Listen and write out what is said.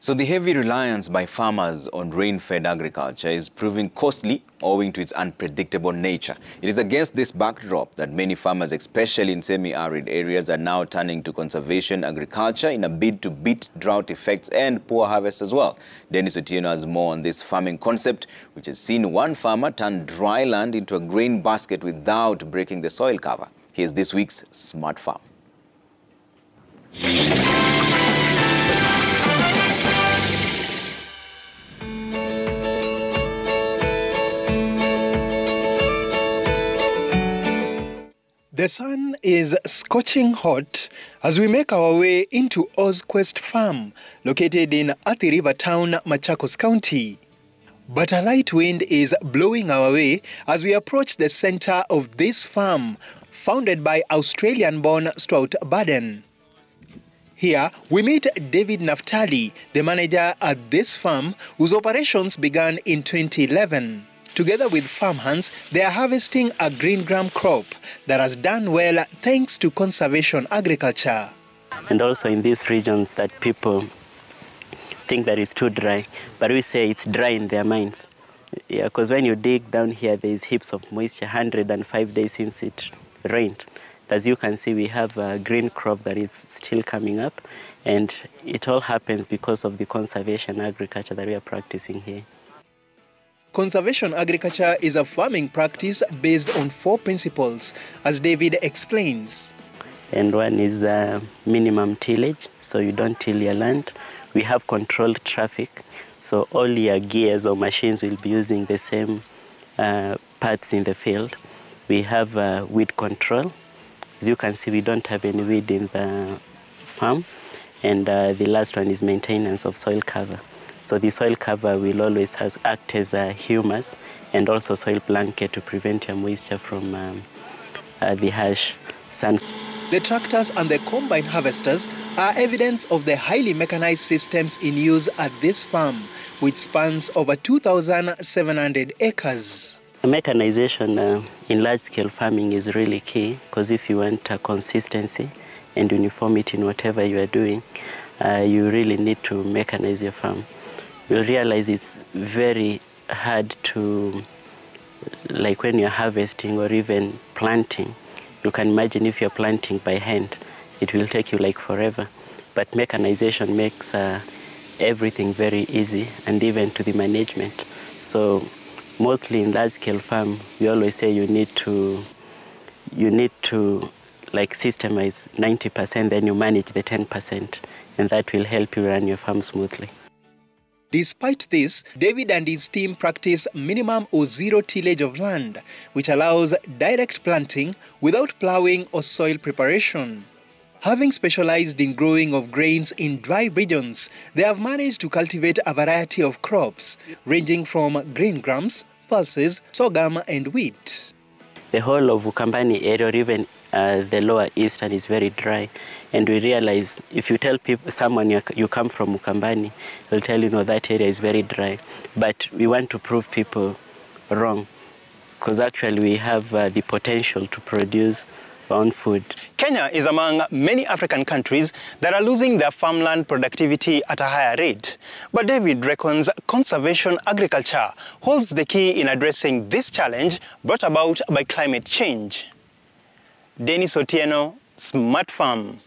So the heavy reliance by farmers on rain-fed agriculture is proving costly owing to its unpredictable nature. It is against this backdrop that many farmers, especially in semi-arid areas, are now turning to conservation agriculture in a bid to beat drought effects and poor harvests as well. Dennis Otieno has more on this farming concept, which has seen one farmer turn dry land into a grain basket without breaking the soil cover. Here's this week's Smart Farm. The sun is scorching hot as we make our way into Ozquest Farm, located in Athi River Town, Machakos County. But a light wind is blowing our way as we approach the center of this farm, founded by Australian-born Stuart Baden. Here, we meet David Naftali, the manager at this farm, whose operations began in 2011. Together with farmhands, they are harvesting a green gram crop that has done well thanks to conservation agriculture. And also in these regions that people think that it's too dry, but we say it's dry in their minds. Yeah, because when you dig down here, there's heaps of moisture, 105 days since it rained. As you can see, we have a green crop that is still coming up, and it all happens because of the conservation agriculture that we are practicing here. Conservation agriculture is a farming practice based on 4 principles, as David explains. And one is minimum tillage, so you don't till your land. We have controlled traffic, so all your gears or machines will be using the same parts in the field. We have weed control. As you can see, we don't have any weed in the farm. And the last one is maintenance of soil cover. So the soil cover will always act as a humus and also soil blanket to prevent your moisture from the harsh sun. The tractors and the combine harvesters are evidence of the highly mechanized systems in use at this farm, which spans over 2,700 acres. Mechanization in large-scale farming is really key, because if you want consistency and uniformity in whatever you are doing, you really need to mechanize your farm. You'll realize it's very hard to, like when you're harvesting or even planting, you can imagine if you're planting by hand, it will take you like forever. But mechanization makes everything very easy, and even to the management. So mostly in large-scale farm, we always say you need to like systemize 90%, then you manage the 10%, and that will help you run your farm smoothly. Despite this, David and his team practice minimum or zero tillage of land, which allows direct planting without plowing or soil preparation. Having specialized in growing of grains in dry regions, they have managed to cultivate a variety of crops, ranging from green grams, pulses, sorghum and wheat. The whole of Ukambani area, or even the lower eastern, is very dry. And we realize if you tell someone you come from Ukambani, they'll tell you, no, that area is very dry. But we want to prove people wrong, because actually we have the potential to produce our own food. Kenya is among many African countries that are losing their farmland productivity at a higher rate. But David reckons conservation agriculture holds the key in addressing this challenge brought about by climate change. Dennis Otieno, Smart Farm.